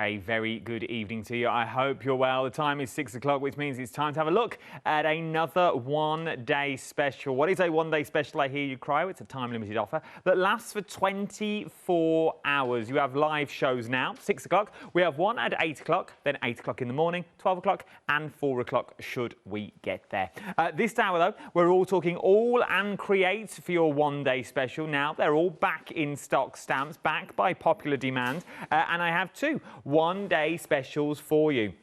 A very good evening to you. I hope you're well. The time is 6 o'clock, which means it's time to have a look at another one-day special. What is a one-day special, I hear you cry? It's a time-limited offer that lasts for 24 hours. You have live shows now, 6 o'clock. We have one at 8 o'clock, then 8 o'clock in the morning, 12 o'clock and 4 o'clock should we get there. This hour, though, we're all talking AALL Create for your one-day special. Now, they're all back in stock stamps, back by popular demand, and I have two one-day specials for you.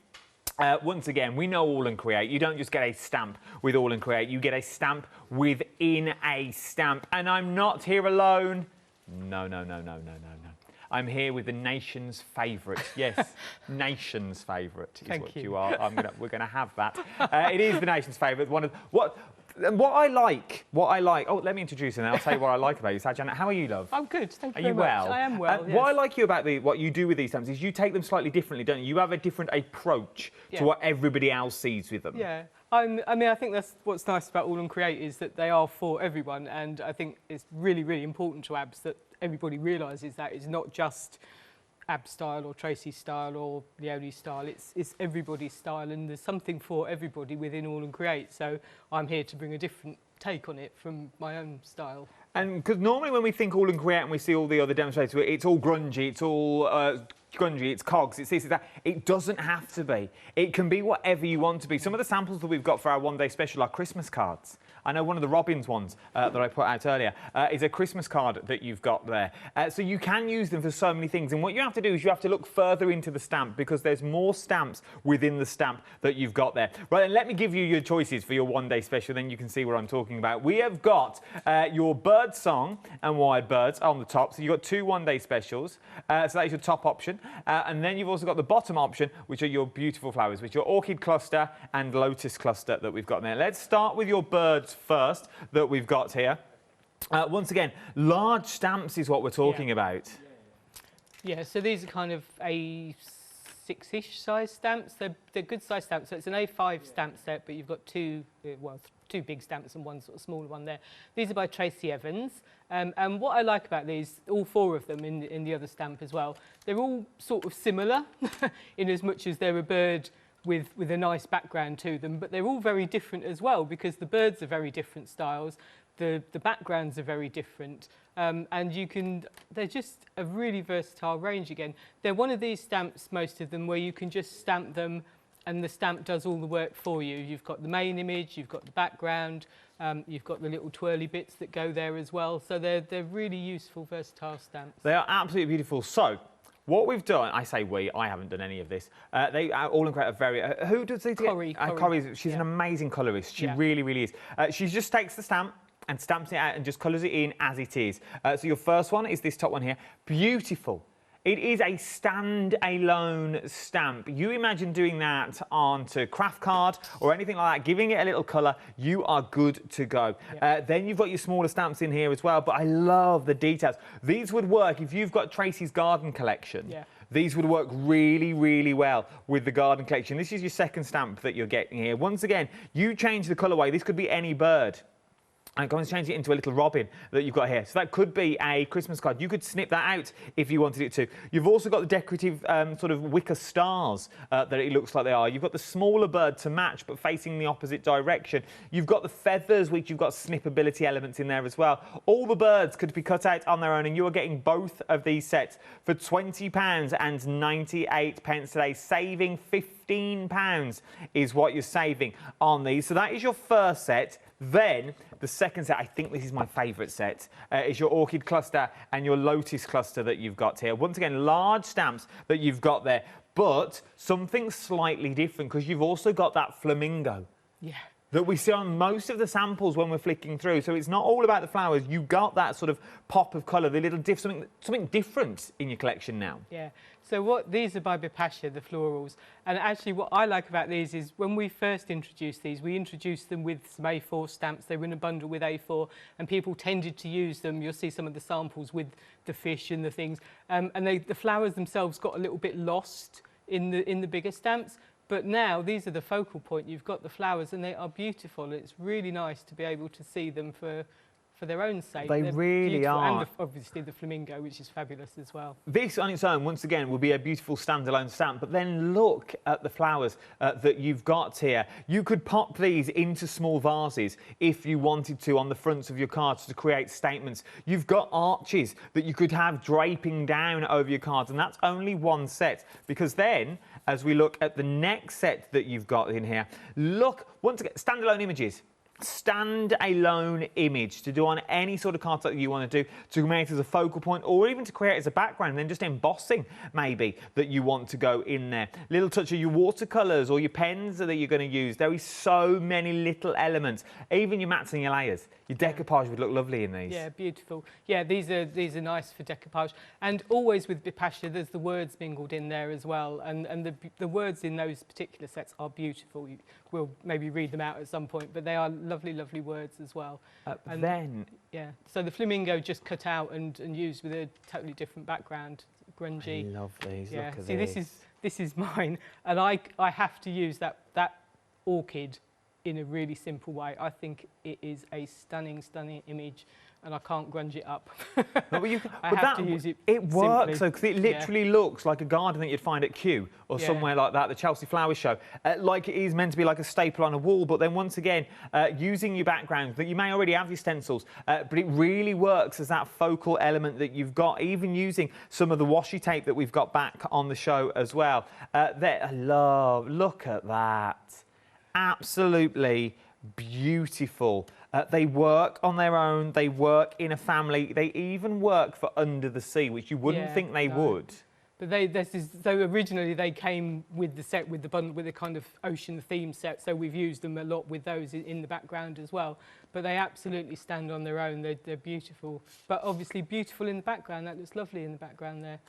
Once again, we know AALL Create. You don't just get a stamp with AALL Create. You get a stamp within a stamp. And I'm not here alone. No. I'm here with the nation's favourite. Yes, nation's favourite is what you are. We're going to have that. It is the nation's favourite. What I like. Oh, let me introduce you and I'll tell you what I like about you. So, Janet, how are you, love? I'm good, thank you very much. well? I am well, yes. What I like you about what you do with these stamps is you take them slightly differently, don't you? You have a different approach to what everybody else sees with them. Yeah. I mean, I think that's what's nice about AALL Create is that they are for everyone, and I think it's really, really important to ABS that everybody realises that it's not just ABS style or Tracy's style or Leonie's style, it's everybody's style, and there's something for everybody within AALL Create, so I'm here to bring a different take on it from my own style. And because normally when we think AALL Create and we see all the other demonstrators, it's all grungy, it's all grungy, it's cogs, it's this, it's that. It doesn't have to be. It can be whatever you want to be. Some of the samples that we've got for our one-day special are Christmas cards. I know one of the Robbins ones that I put out earlier is a Christmas card that you've got there. So you can use them for so many things. And what you have to do is you have to look further into the stamp because there's more stamps within the stamp that you've got there. Right, then let me give you your choices for your one-day special, then you can see what I'm talking about. We have got your bird song and wired birds on the top. So you've got two one-day specials. So that is your top option. And then you've also got the bottom option, which are your beautiful flowers, which are Orchid Cluster and Lotus Cluster that we've got there. Let's start with your birds first that we've got here. Once again, large stamps is what we're talking about. Yeah, so these are kind of A6-ish size stamps. They're good size stamps. So it's an A5 stamp set, but you've got two big stamps and one sort of smaller one there. These are by Tracy Evans. And what I like about these, all four of them in the other stamp as well, they're all sort of similar in as much as they're a bird with a nice background to them, but they're all very different as well because the birds are very different styles, the backgrounds are very different, and they're just a really versatile range again. They're one of these stamps, most of them, where you can just stamp them and the stamp does all the work for you. You've got the main image, you've got the background, you've got the little twirly bits that go there as well, so they're really useful, versatile stamps. They are absolutely beautiful. So, what we've done, I say we, I haven't done any of this. They AALL Create are very. Who does they? Corrie. She's an amazing colourist. She really, really is. She just takes the stamp and stamps it out and just colours it in as it is. So your first one is this top one here. Beautiful. It is a stand-alone stamp. You imagine doing that onto craft card or anything like that, giving it a little colour, you are good to go. Then you've got your smaller stamps in here as well, but I love the details. These would work if you've got Tracy's garden collection. These would work really, really well with the garden collection. This is your second stamp that you're getting here. Once again, you change the colourway. This could be any bird. I'm going to change it into a little robin that you've got here. So that could be a Christmas card. You could snip that out if you wanted it to. You've also got the decorative sort of wicker stars that it looks like they are. You've got the smaller bird to match, but facing the opposite direction. You've got the feathers, which you've got snippability elements in there as well. All the birds could be cut out on their own, and you are getting both of these sets for £20.98 today, saving £15 is what you're saving on these. So that is your first set. Then the second set, I think this is my favourite set, is your Orchid Cluster and your Lotus Cluster that you've got here. Once again, large stamps that you've got there, but something slightly different because you've also got that flamingo. That we see on most of the samples when we're flicking through. So it's not all about the flowers. You got that sort of pop of colour, the little something different in your collection now. So these are by Bipasha, the florals. And actually what I like about these is when we first introduced these, we introduced them with some A4 stamps. They were in a bundle with A4 and people tended to use them. You'll see some of the samples with the fish and the things. And the flowers themselves got a little bit lost in the bigger stamps. But now these are the focal point. You've got the flowers and they are beautiful. It's really nice to be able to see them for for their own sake. They They're really beautiful. are. And obviously the flamingo, which is fabulous as well. This on its own, once again, will be a beautiful standalone stamp, but then look at the flowers that you've got here. You could pop these into small vases if you wanted to on the fronts of your cards to create statements. You've got arches that you could have draping down over your cards, and that's only one set, because then, as we look at the next set that you've got in here, look, once again, standalone images. Stand-alone image to do on any sort of card that you want to do, to create as a focal point, or even to create as a background, and then just embossing maybe that you want to go in there. Little touch of your watercolours or your pens that you're going to use. There is so many little elements. Even your mats and your layers. Your decoupage would look lovely in these. Yeah, beautiful. Yeah, these are nice for decoupage. And always with Bipasha, there's the words mingled in there as well. And the words in those particular sets are beautiful. We'll maybe read them out at some point, but they are lovely, lovely words as well. And then, yeah, so the flamingo just cut out and used with a totally different background, grungy. I love these. Yeah. Look at See, this. this is mine, and I have to use that orchid in a really simple way. I think it is a stunning, stunning image, and I can't grunge it up. I have to use it. It works, simply. because it literally looks like a garden that you'd find at Kew or somewhere like that, the Chelsea Flower Show. Like it is meant to be like a staple on a wall, but then once again, using your background, that you may already have your stencils, but it really works as that focal element that you've got, even using some of the washi tape that we've got back on the show as well. I love, look at that. Absolutely beautiful. They work on their own, they work in a family, they even work for under the sea, which you wouldn't think they would. But so originally they came with the set, with the bundle, with a kind of ocean theme set, so we've used them a lot with those in the background as well. But they absolutely stand on their own, they're beautiful. But obviously beautiful in the background, that looks lovely in the background there.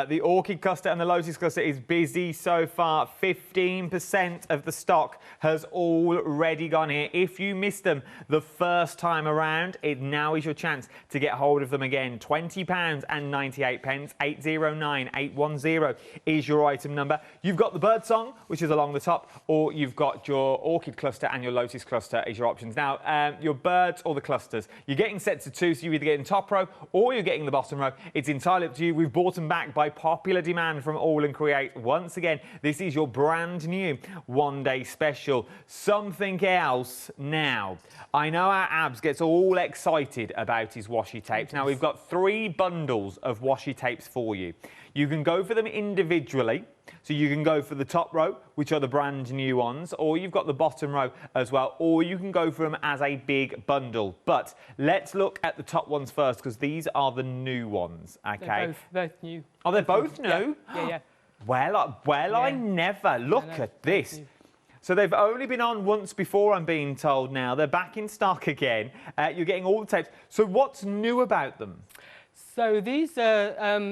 The Orchid Cluster and the Lotus Cluster is busy so far. 15% of the stock has already gone here. If you missed them the first time around, now is your chance to get hold of them again. £20.98, 809810 is your item number. You've got the birdsong, which is along the top, or you've got your Orchid Cluster and your Lotus Cluster is your options. Now, your birds or the clusters, you're getting sets of two, so you're either getting top row or you're getting the bottom row. It's entirely up to you. We've bought them back by popular demand from AALL Create. Once again, this is your brand new one-day special. Something else now. I know our Abs gets all excited about his washi tapes. Now, we've got 3 bundles of washi tapes for you. You can go for them individually. So you can go for the top row, which are the brand new ones, or you've got the bottom row as well, or you can go for them as a big bundle. But let's look at the top ones first, because these are the new ones, okay? They're both new. Oh, they're both new? Yeah. Well, I never. Look at this. So they've only been on once before, I'm being told now. They're back in stock again. You're getting all the tapes. So what's new about them? So these are,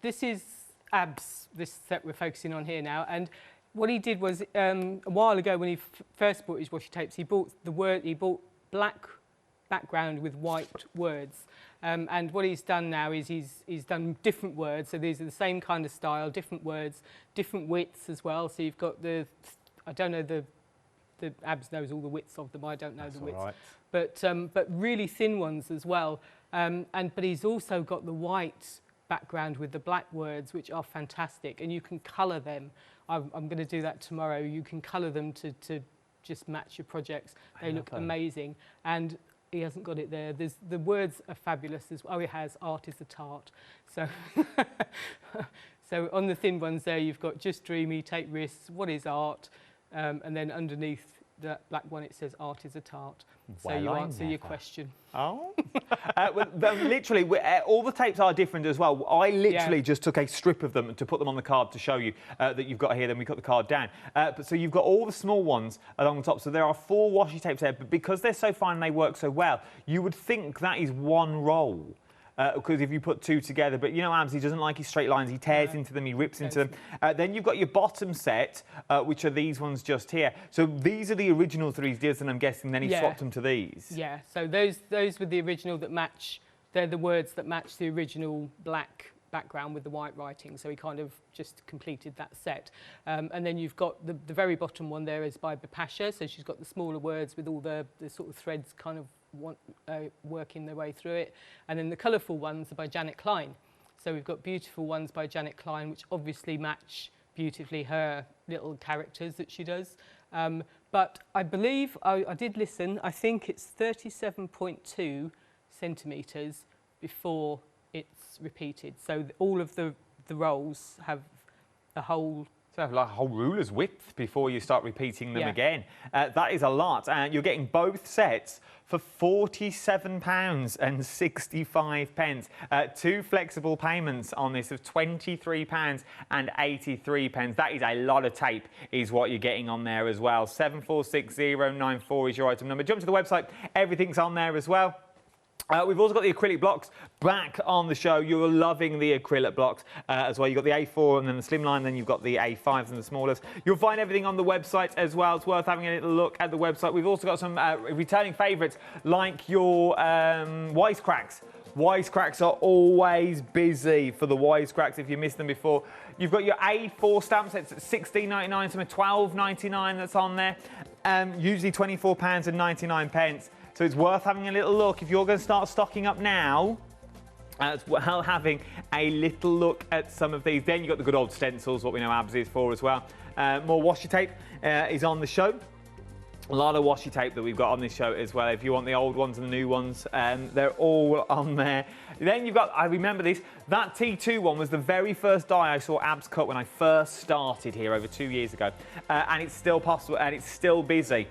this is Abs, this set we're focusing on here now, and what he did was a while ago when he first bought his washi tapes, he bought black background with white words, and what he's done now is he's done different words. So these are the same kind of style, different words, different widths as well. So you've got I don't know the Abs knows all the widths of them. I don't know the widths, right. But really thin ones as well. But he's also got the white background with the black words, which are fantastic, and you can colour them. I'm going to do that tomorrow. You can colour them to just match your projects. They look amazing, and he hasn't got it there. The words are fabulous as well. Oh, it has, art is a tart. So, so on the thin ones there, you've got just dreamy, take risks, what is art? And then underneath that black one, it says art is a tart. So you answer your question. Oh. Literally, all the tapes are different as well. I literally just took a strip of them to put them on the card to show you that you've got here. Then we cut the card down. So you've got all the small ones along the top. So there are 4 washi tapes there. But because they're so fine and they work so well, you would think that is one roll. Because if you put 2 together, but you know Abs, he doesn't like his straight lines, he tears into them, he rips into them. Then you've got your bottom set, which are these ones just here. So these are the originals that he's did, and I'm guessing then he swapped them to these. Yeah, so those were the original that match, they're the words that match the original black background with the white writing, so he kind of just completed that set. And then you've got the very bottom one there is by Bipasha, so she's got the smaller words with all the sort of threads kind of working their way through it. And then the colourful ones are by Janet Pring. So we've got beautiful ones by Janet Pring, which obviously match beautifully her little characters that she does. But I believe, I did listen, I think it's 37.2 centimetres before it's repeated. So all of the rolls have a whole... So like a whole ruler's width before you start repeating them Yeah. again. That is a lot. And you're getting both sets for £47.65. 2 flexible payments on this of £23.83. That is a lot of tape, is what you're getting on there as well. 746094 is your item number. Jump to the website. Everything's on there as well. We've also got the acrylic blocks back on the show. You're loving the acrylic blocks as well. You've got the A4 and then the slimline, then you've got the A5s and the smallest. You'll find everything on the website as well. It's worth having a little look at the website. We've also got some returning favourites like your wisecracks. Wisecracks are always busy for the wisecracks if you missed them before. You've got your A4 stamp sets at £16.99, some at £12.99 that's on there. Usually £24.99. So it's worth having a little look. If you're going to start stocking up now, as well, having a little look at some of these. Then you've got the good old stencils, what we know ABS is for as well. More washi tape is on the show. A lot of washi tape that we've got on this show as well. If you want the old ones and the new ones, they're all on there. Then you've got, I remember this, that T2 one was the very first die I saw ABS cut when I first started here over 2 years ago. And it's still possible and it's still busy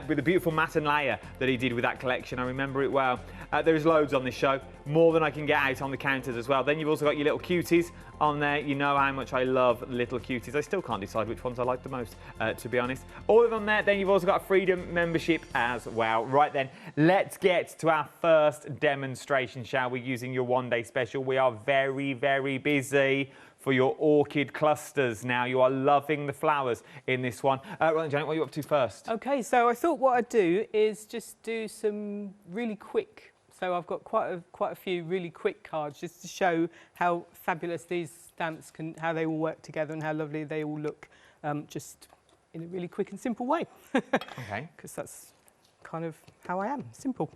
with the beautiful matte and layer that he did with that collection. I remember it well. There's loads on this show, more than I can get out on the counters as well. Then you've also got your little cuties on there. You know how much I love little cuties. I still can't decide which ones I like the most, to be honest. All of them there. Then you've also got a Freedom membership as well. Right then, let's get to our first demonstration, shall we, using your one-day special. We are very, very busy for your orchid clusters now. You are loving the flowers in this one. Right then, Janet, what are you up to first? Okay, so I thought what I'd do is just do some really quick. So I've got quite a few really quick cards just to show how fabulous these stamps can, how they all work together and how lovely they all look, just in a really quick and simple way. Okay. Because that's kind of how I am, simple.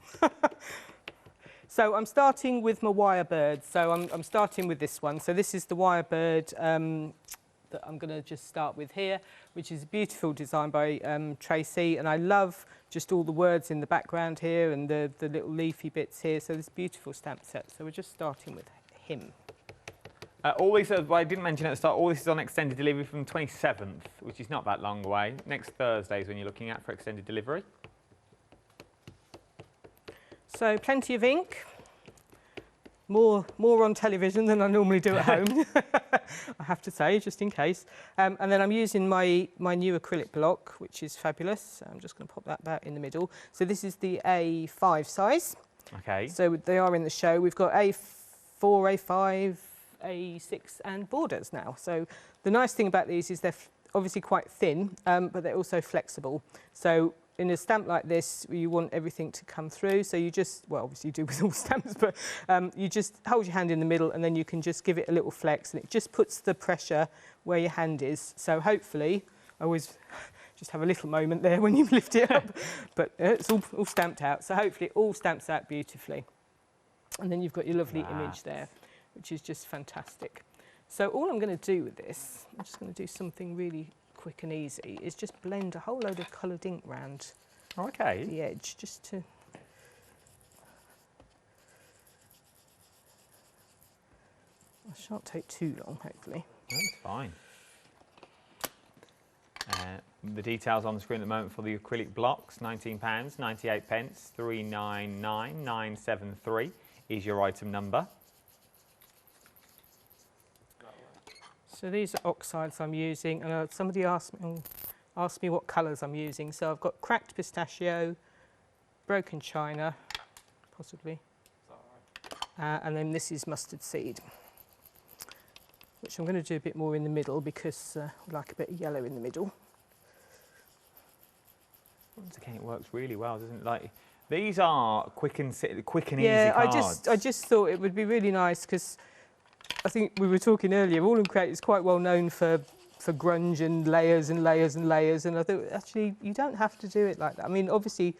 So I'm starting with my wire bird. So I'm starting with this one. So this is the wire bird that I'm going to just start with here, which is a beautiful design by Tracy, and I love just all the words in the background here and the little leafy bits here. So this beautiful stamp set. So we're just starting with him. All this, I didn't mention at the start, all this is on extended delivery from the 27th, which is not that long away. Next Thursday is when you're looking at for extended delivery. So plenty of ink. More on television than I normally do at home, I have to say, just in case. And then I'm using my new acrylic block, which is fabulous. So I'm just going to pop that back in the middle. So this is the A5 size. Okay. So they are in the show. We've got A4, A5, A6 and borders now. So the nice thing about these is they're obviously quite thin, but they're also flexible. So in a stamp like this, you want everything to come through. So you just, well, obviously you do with all stamps, but you just hold your hand in the middle and then you can just give it a little flex and it just puts the pressure where your hand is. So hopefully, I always just have a little moment there when you lift it up, but it's all stamped out. So hopefully it all stamps out beautifully. And then you've got your lovely image there, which is just fantastic. So all I'm going to do with this, I'm just going to do something really quick and easy, is just blend a whole load of coloured ink round the edge, just to... It shan't take too long, hopefully. That's fine. The details on the screen at the moment for the acrylic blocks, £19, 98 pence, 399973 is your item number. So these are oxides I'm using, and somebody asked me what colours I'm using. So I've got cracked pistachio, broken china, possibly, and then this is mustard seed, which I'm going to do a bit more in the middle because I like a bit of yellow in the middle. Once again, it works really well, doesn't it? Like, these are quick and easy cards. Yeah, I just thought it would be really nice because I think we were talking earlier, AALL Create is quite well known for grunge and layers and layers and layers, and I thought actually you don't have to do it like that. I mean, obviously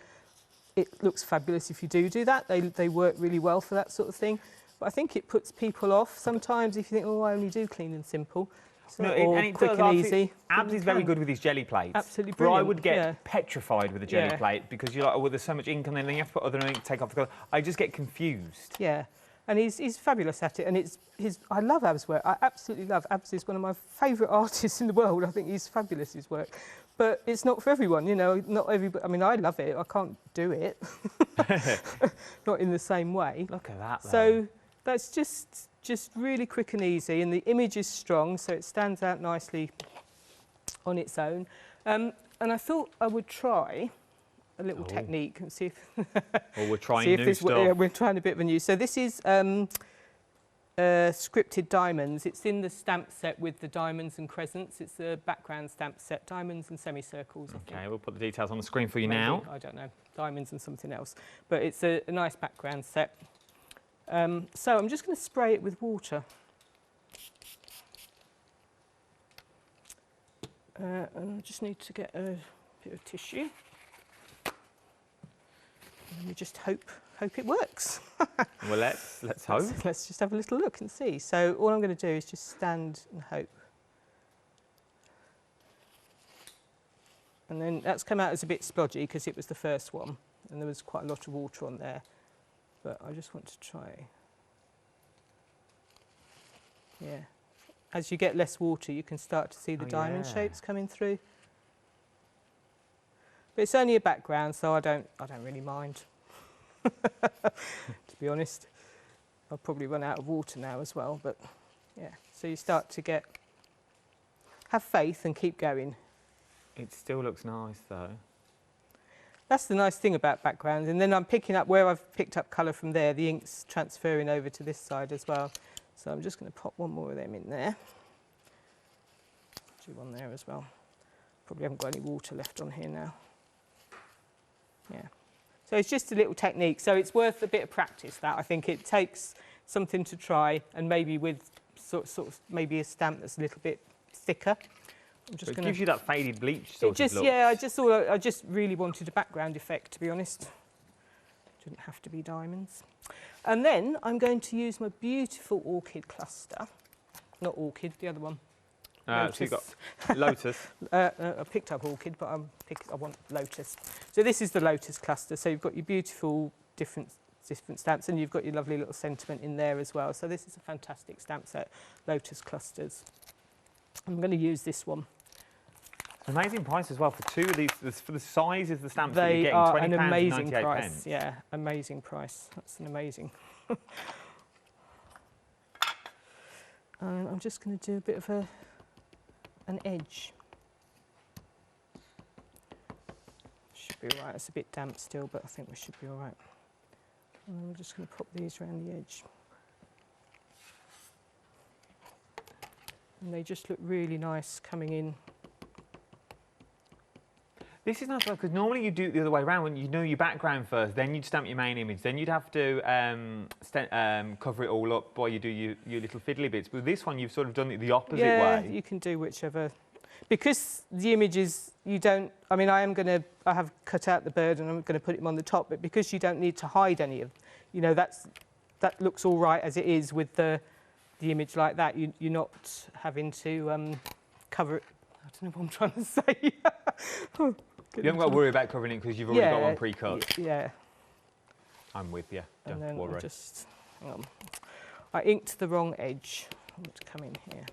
it looks fabulous if you do that. They work really well for that sort of thing. But I think it puts people off sometimes if you think, oh, I only do clean and simple. So, and it quick does, and easy. Abs is very good with these jelly plates. Absolutely Where brilliant. I would get petrified with a jelly Yeah. plate because you're like, oh, well, there's so much ink on there, and then you have to put other ink, take off the colour. I just get confused. Yeah, and he's fabulous at it, and I love Ab's work. I absolutely love Abs. Is one of my favourite artists in the world. I think he's fabulous, his work. But it's not for everyone, you know. Not everybody. I mean, I love it. I can't do it, not in the same way. Look at that. Though. So that's just really quick and easy, and the image is strong, so it stands out nicely on its own. And I thought I would try a little technique and see if. Well, we're trying see if new stuff. Yeah, we're trying a bit of a new. So this is scripted diamonds. It's in the stamp set with the diamonds and crescents. It's the background stamp set, diamonds and semicircles. Okay, we'll put the details on the screen for you Maybe, now. I don't know, diamonds and something else. But it's a nice background set. So I'm just going to spray it with water. And I just need to get a bit of tissue. And we just hope it works. Well, let's hope. Let's just have a little look and see. So all I'm going to do is just stand and hope. And then that's come out as a bit splodgy because it was the first one and there was quite a lot of water on there. But I just want to try. Yeah. As you get less water, you can start to see the diamond shapes coming through. But it's only a background, so I don't really mind. To be honest, I'll probably run out of water now as well. But yeah, so you start to have faith and keep going. It still looks nice, though. That's the nice thing about backgrounds. And then I'm picking up where I've picked up colour from there. The ink's transferring over to this side as well. So I'm just going to pop one more of them in there. Do one there as well. Probably haven't got any water left on here now. Yeah. So it's just a little technique. So it's worth a bit of practice, that. I think it takes something to try, and maybe with sort of maybe a stamp that's a little bit thicker. It gives you that faded bleach sort of look. Yeah, I just really wanted a background effect, to be honest. Didn't have to be diamonds. And then I'm going to use my beautiful Orchid Cluster. Not Orchid, the other one. So you've got Lotus. I picked up Orchid, but I want Lotus. So this is the Lotus Cluster. So you've got your beautiful different stamps, and you've got your lovely little sentiment in there as well. So this is a fantastic stamp set, Lotus Clusters. I'm going to use this one. Amazing price as well for two of these. For the size of the stamps that They you're are getting, £20 an amazing 98 price. pence. Yeah, amazing price. That's an amazing. And I'm just going to do a bit of an edge. Should be all right. It's a bit damp still, but I think we should be all right. And then we're just going to pop these around the edge. And they just look really nice coming in. This is nice because normally you do it the other way around. When you know your background first, then you'd stamp your main image, then you'd have to cover it all up while you do your little fiddly bits. But with this one, you've sort of done it the opposite way. Yeah, you can do whichever. Because the images, you don't, I mean, I have cut out the bird and I'm going to put him on the top, but because you don't need to hide any of, you know, that looks all right as it is with the image like that. You're not having to cover it. I don't know what I'm trying to say. You haven't got to worry about covering it because you've already got one pre-cut. Yeah. I'm with you. Don't And then worry. I'll just, hang on. I inked the wrong edge. I want to come in here.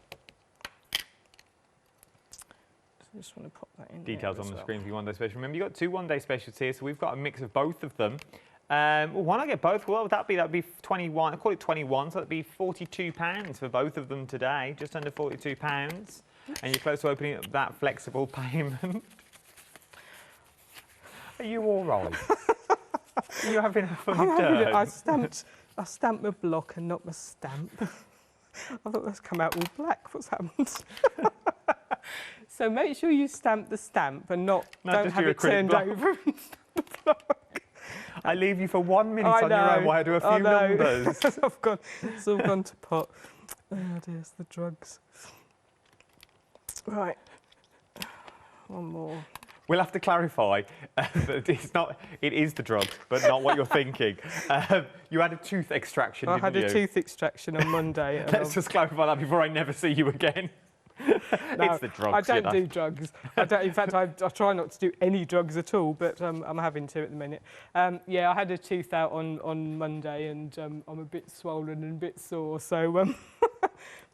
So I just want to pop that in. Details there on as the well. screen for your one-day special. Remember, you've got two one-day specials here, so we've got a mix of both of them. Well, why not get both? What would that be? That would be 21. I call it 21, so that'd be £42 for both of them today. Just under £42. And you're close to opening up that flexible payment. Are you all right? Are you having a funny turn? I stamped my block and not my stamp. I thought that's come out all black. What's happened? So make sure you stamp the stamp and don't have it turned over and stamp the block. I leave you for 1 minute on your own while I do a few numbers. It's all gone to pot. Oh dear, it's the drugs. Right. One more. We'll have to clarify that it is the drugs, but not what you're thinking. You had a tooth extraction, didn't you? I had a tooth extraction on Monday. Let's just clarify that before I never see you again. No, it's the drugs. I don't do drugs. In fact, I try not to do any drugs at all, but I'm having to at the minute. Yeah, I had a tooth out on Monday, and I'm a bit swollen and a bit sore. So but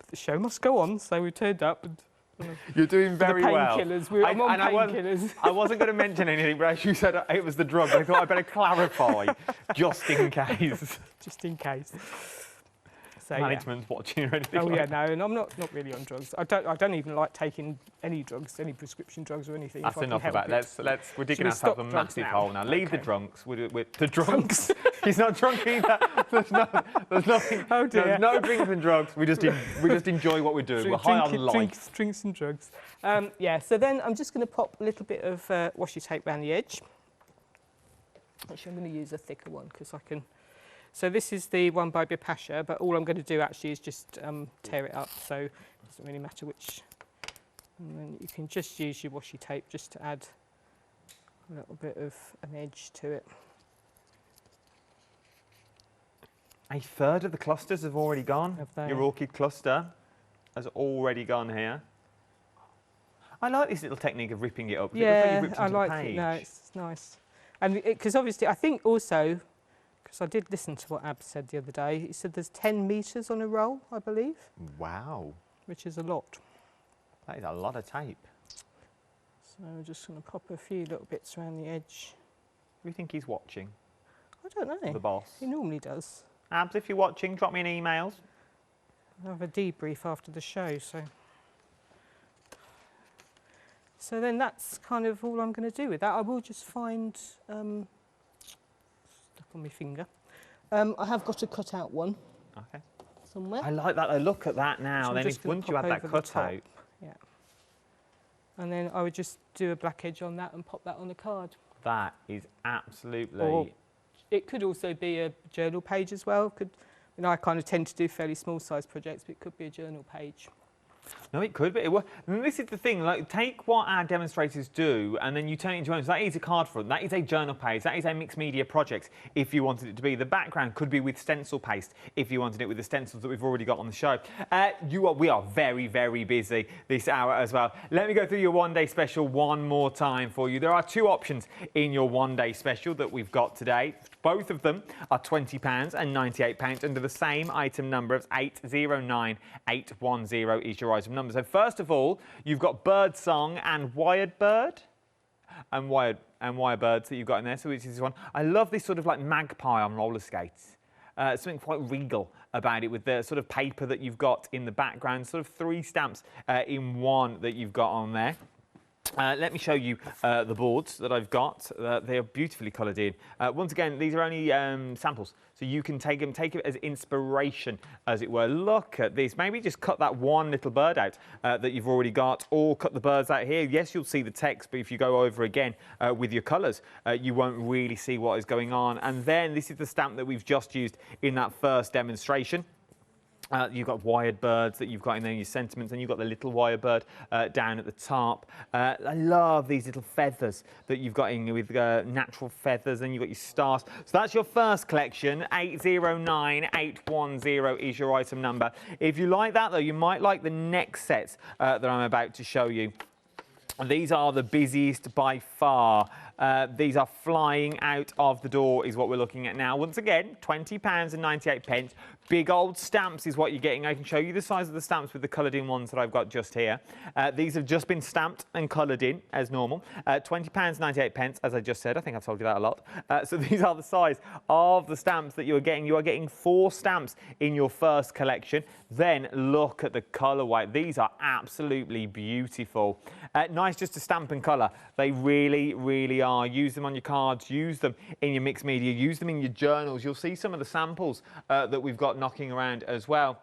the show must go on. So we turned up. And, you're doing very well. Painkillers. I'm on painkillers. I wasn't going to mention anything, but as you said it was the drugs, I thought I'd better clarify, just in case. Just in case. So, Management's watching or anything. Oh yeah, no, and I'm not really on drugs. I don't even like taking any drugs, any prescription drugs or anything. That's enough of that. We're digging ourselves a massive hole now. Leave the drunks. We're the drunks. He's not drunk either. There's nothing. Oh dear. There's no drinks and drugs. We just enjoy what we're doing. We're high on life. Drinks and drugs. Yeah. So then I'm just going to pop a little bit of washi tape around the edge. Actually, I'm going to use a thicker one because I can. So this is the one by Bipasha, but all I'm going to do actually is just tear it up, so it doesn't really matter which. And then you can just use your washi tape just to add a little bit of an edge to it. A third of the clusters have already gone. Have they? Your Orchid Cluster has already gone here. I like this little technique of ripping it up. Yeah, I like it. No, it's nice. And because obviously I think also, because I did listen to what Ab said the other day. He said there's 10 metres on a roll, I believe. Wow. Which is a lot. That is a lot of tape. So I'm just going to pop a few little bits around the edge. Do you think he's watching? I don't know. The boss? He normally does. Abs, if you're watching, drop me an email. I'll have a debrief after the show, so then that's kind of all I'm going to do with that. I will just find stuck on my finger. I have got a cut out one. Okay. Somewhere. I like that. I look at that now. So then once you add that cut out. Yeah. And then I would just do a black edge on that and pop that on a card. That is absolutely. Or it could also be a journal page as well. I kind of tend to do fairly small size projects, but it could be a journal page. No, it could be. And this is the thing, like, take what our demonstrators do and then you turn it into your own. So that is a card front, that is a journal page, that is a mixed media project if you wanted it to be. The background could be with stencil paste if you wanted it with the stencils that we've already got on the show. We are very, very busy this hour as well. Let me go through your one-day special one more time for you. There are two options in your one-day special that we've got today. Both of them are £20 and £98 under the same item number of 809810 is your item number. So first of all, you've got Bird Song and Wired Bird. And wire birds that you've got in there. So which is this one. I love this sort of like magpie on roller skates. Something quite regal about it with the sort of paper that you've got in the background. Sort of 3 stamps in one that you've got on there. Let me show you the boards that I've got. They are beautifully coloured in. Once again, these are only samples, so you can take it as inspiration, as it were. Look at this. Maybe just cut that one little bird out that you've already got, or cut the birds out here. Yes, you'll see the text, but if you go over again with your colours, you won't really see what is going on. And then this is the stamp that we've just used in that first demonstration. You've got wired birds that you've got in there, your sentiments, and you've got the little wire bird down at the top. I love these little feathers that you've got in with natural feathers, and you've got your stars. So that's your first collection. 809810 is your item number. If you like that, though, you might like the next sets that I'm about to show you. These are the busiest by far. These are flying out of the door is what we're looking at now. Once again, £20 and 98 Big old stamps is what you're getting. I can show you the size of the stamps with the coloured in ones that I've got just here. These have just been stamped and coloured in as normal. £20 98 as I just said. I think I've told you that a lot. So these are the size of the stamps that you're getting. You are getting 4 stamps in your first collection. Then look at the colourway. These are absolutely beautiful. Nice just to stamp and colour. They really, really are. Use them on your cards. Use them in your mixed media. Use them in your journals. You'll see some of the samples that we've got knocking around as well,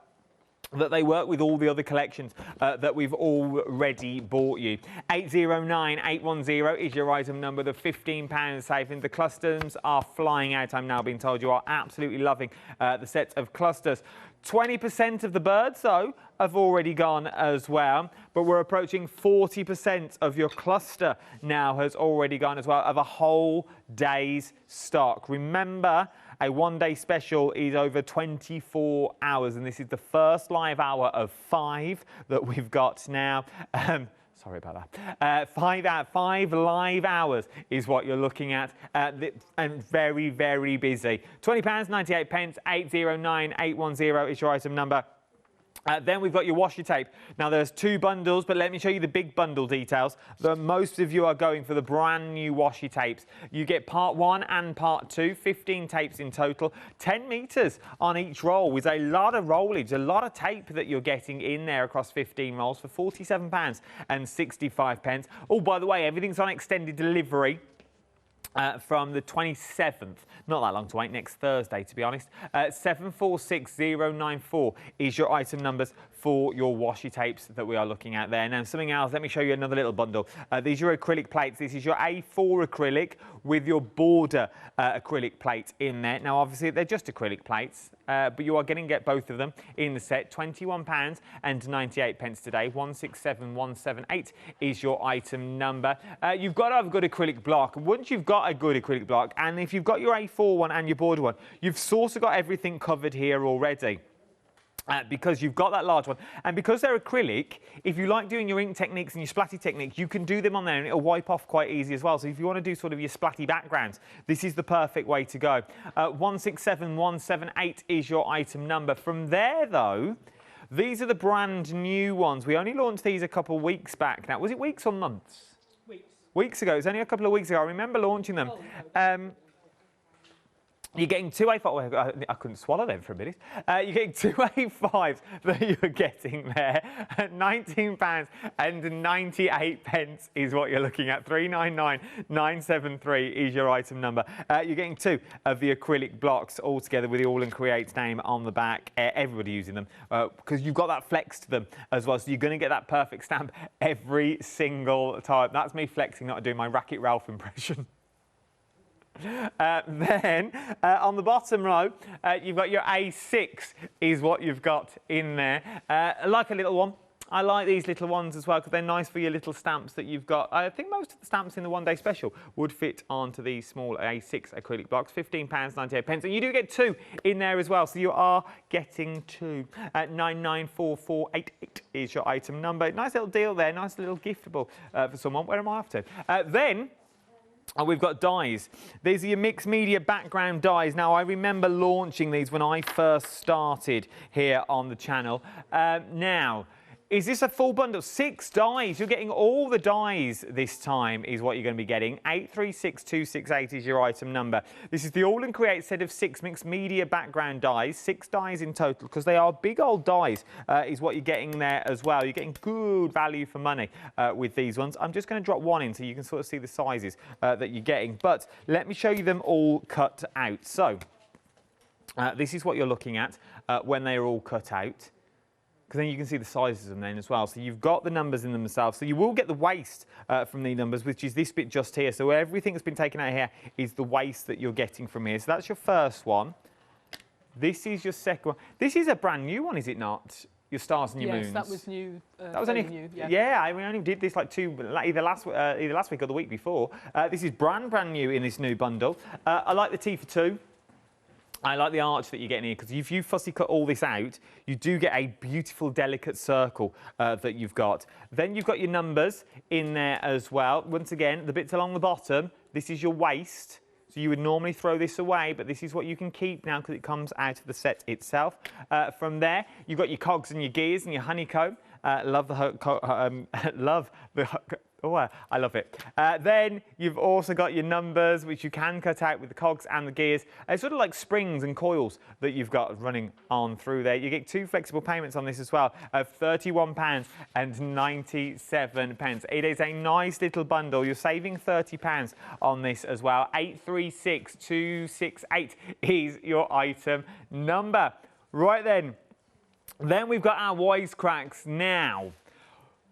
that they work with all the other collections that we've already bought you. 809810 is your item number. The £15 saving. The clusters are flying out. I'm now being told you are absolutely loving the sets of clusters. 20% of the birds, though, have already gone as well, but we're approaching 40% of your cluster now has already gone as well, of a whole day's stock. Remember, a one-day special is over 24 hours, and this is the first live hour of 5 that we've got now. Sorry about that. 5 live hours is what you're looking at, and very, very busy. £20.98, 809810 is your item number. Then we've got your washi tape. Now there's 2 bundles, but let me show you the big bundle details. Most of you are going for the brand new washi tapes. You get part 1 and part 2, 15 tapes in total, 10 meters on each roll, with a lot of rollage, a lot of tape that you're getting in there across 15 rolls for £47.65. Oh, by the way, everything's on extended delivery. From the 27th, not that long to wait, next Thursday to be honest. 746094 is your item numbers for your washi tapes that we are looking at there. Now something else, let me show you another little bundle. These are your acrylic plates. This is your A4 acrylic with your border acrylic plate in there. Now obviously they're just acrylic plates, but you are going to get both of them in the set. £21.98 today. 167178 is your item number. You've got to have a good acrylic block. Once you've got a good acrylic block, and if you've got your A4 one and your border one, you've sort of got everything covered here already. Because you've got that large one, and because they're acrylic, if you like doing your ink techniques and your splatty techniques, you can do them on there and it'll wipe off quite easy as well. So if you want to do sort of your splatty backgrounds, this is the perfect way to go. 167178 is your item number. From there though, these are the brand new ones. We only launched these a couple of weeks back. Now, was it weeks or months? Weeks. Weeks ago. It was only a couple of weeks ago. I remember launching them. Oh, no. You're getting 2 A5. I couldn't swallow them for a minute. You're getting 2 A5s that you're getting there at £19.98 is what you're looking at. 399973 is your item number. You're getting 2 of the acrylic blocks all together with the AALL Create name on the back. Everybody using them because you've got that flex to them as well. So you're going to get that perfect stamp every single time. That's me flexing, not doing my Wreck-It Ralph impression. Then on the bottom row, you've got your A6 is what you've got in there. I like a little one. I like these little ones as well because they're nice for your little stamps that you've got. I think most of the stamps in the one-day special would fit onto these small A6 acrylic blocks. £15.98, and you do get 2 in there as well, so you are getting 2. 994488 is your item number. Nice little deal there, nice little giftable for someone. Where am I off to? Then we've got dies. These are your mixed media background dies. Now, I remember launching these when I first started here on the channel. Now, is this a full bundle? 6 dies. You're getting all the dies this time is what you're going to be getting. 836268 is your item number. This is the AALL Create set of 6 mixed media background dies. 6 dies in total because they are big old dies is what you're getting there as well. You're getting good value for money with these ones. I'm just going to drop one in so you can sort of see the sizes that you're getting. But let me show you them all cut out. So this is what you're looking at when they're all cut out. Because then you can see the sizes of them then as well. So you've got the numbers in themselves. So you will get the waste from the numbers, which is this bit just here. So everything that's been taken out here is the waste that you're getting from here. So that's your first one. This is your second one. This is a brand new one, is it not? Your stars and your moons. Yes, that was new. That was only new. Yeah, we only did this like either last week or the week before. This is brand new in this new bundle. I like the T for 2. I like the arch that you're getting here because if you fussy cut all this out, you do get a beautiful, delicate circle that you've got. Then you've got your numbers in there as well. Once again, the bits along the bottom, this is your waste. So you would normally throw this away, but this is what you can keep now because it comes out of the set itself. From there, you've got your cogs and your gears and your honeycomb. Love the Oh, I love it. Then you've also got your numbers, which you can cut out with the cogs and the gears. It's sort of like springs and coils that you've got running on through there. You get 2 flexible payments on this as well of £31.97. It is a nice little bundle. You're saving £30 on this as well. 836268 is your item number. Right then. Then we've got our wisecracks now.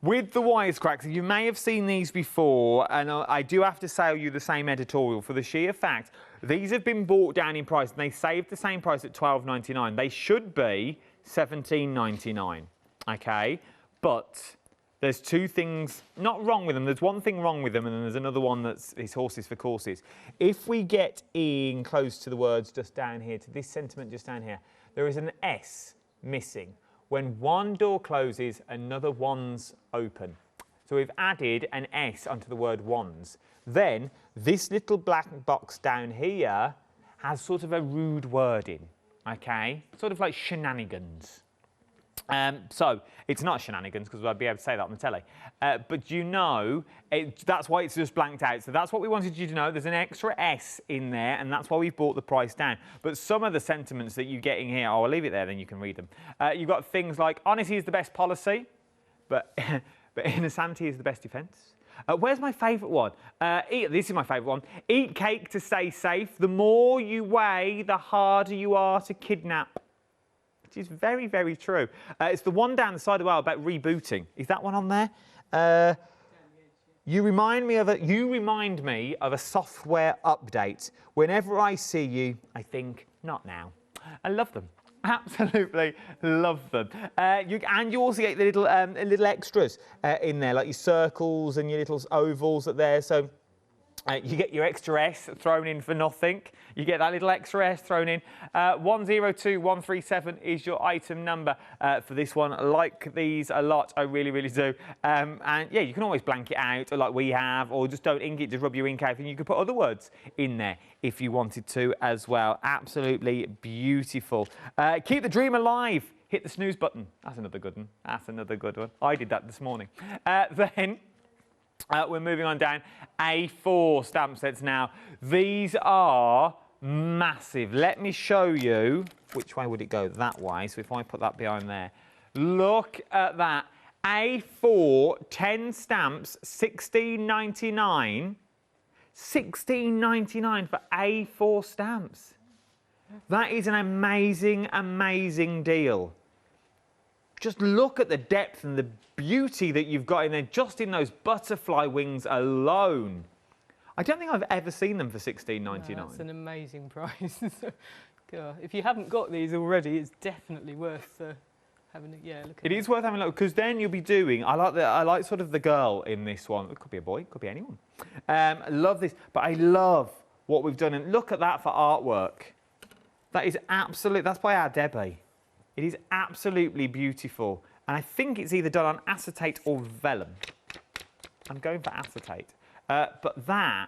With the wisecracks, you may have seen these before, and I do have to sell you the same editorial for the sheer fact these have been brought down in price, and they saved the same price at £12.99. They should be £17.99. okay? But there's two things not wrong with them. There's one thing wrong with them, and then there's another one that's horses for courses. If we get in close to the words just down here, to this sentiment just down here, there is an S missing. When one door closes, another one's open. So we've added an S onto the word ones. Then this little black box down here has sort of a rude wording, okay? Sort of like shenanigans. So it's not shenanigans because I'd be able to say that on the telly. But you know, that's why it's just blanked out. So that's what we wanted you to know. There's an extra S in there, and that's why we've brought the price down. But some of the sentiments that you get in here, I'll leave it there, then you can read them. You've got things like, honesty is the best policy, but, but innocentity is the best defence. Where's my favourite one? This is my favourite one. Eat cake to stay safe. The more you weigh, the harder you are to kidnap. Which is very, very true. It's the one down the side as well about rebooting. Is that one on there? You remind me of a software update. Whenever I see you, I think, not now. I love them. Absolutely love them. And you also get the little extras in there, like your circles and your little ovals that there. So you get your extra S thrown in for nothing. You get that little extra S thrown in. 102137 is your item number for this one. I like these a lot. I really, really do. And yeah, you can always blank it out like we have, or just don't ink it, just rub your ink out, and you could put other words in there if you wanted to as well. Absolutely beautiful. Keep the dream alive. Hit the snooze button. That's another good one. That's another good one. I did that this morning. Then we're moving on down. A4 stamp sets now. These are massive. Let me show you. Which way would it go? That way. So if I put that behind there. Look at that. A4, 10 stamps, $16.99. $16.99 for A4 stamps. That is an amazing, amazing deal. Just look at the depth and the beauty that you've got in there, just in those butterfly wings alone. I don't think I've ever seen them for $16.99. No, that's an amazing price. God, if you haven't got these already, it's definitely worth having a look at. It is worth having a look, because then you'll be doing. I like sort of the girl in this one. It could be a boy, it could be anyone. I love this, but I love what we've done. And look at that for artwork. That is absolute. That's by our Debbie. It is absolutely beautiful. And I think it's either done on acetate or vellum. I'm going for acetate. But that,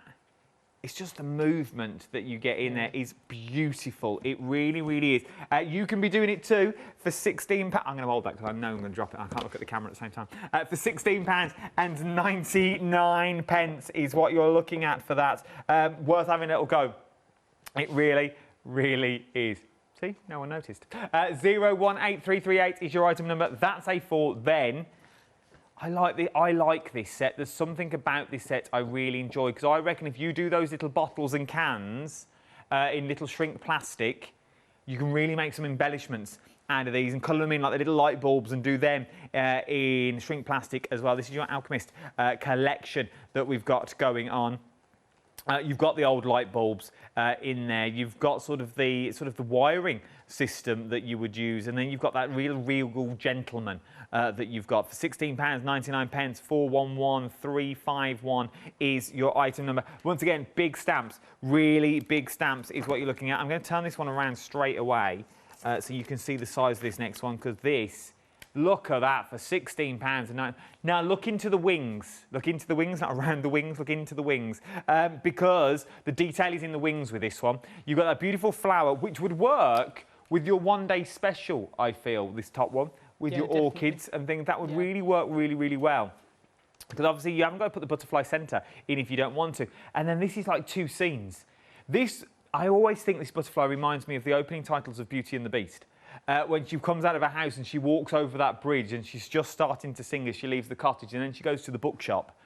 it's just the movement that you get in there is beautiful. It really, really is. You can be doing it too for £16. I'm going to hold that because I know I'm going to drop it. I can't look at the camera at the same time. For £16.99 is what you're looking at for that. Worth having a little go. It really, really is. See, no one noticed. 018338 is your item number. That's A4. Then I like this set. There's something about this set I really enjoy, because I reckon if you do those little bottles and cans in little shrink plastic, you can really make some embellishments out of these and colour them in like the little light bulbs and do them in shrink plastic as well. This is your Alchemist collection that we've got going on. You've got the old light bulbs in there. You've got sort of the wiring system that you would use, and then you've got that real gentleman that you've got for £16.99. 411351 is your item number. Once again, big stamps, really big stamps is what you're looking at. I'm going to turn this one around straight away so you can see the size of this next one, because this. Look at that for £16.09. Now look into the wings. Look into the wings, not around the wings. Look into the wings, because the detail is in the wings with this one. You've got that beautiful flower, which would work with your one-day special. I feel this top one with your definitely. Orchids and things that would really work really well. Because obviously you haven't got to put the butterfly centre in if you don't want to. And then this is like two scenes. This, I always think this butterfly reminds me of the opening titles of Beauty and the Beast. When she comes out of her house and she walks over that bridge and she's just starting to sing as she leaves the cottage, and then she goes to the bookshop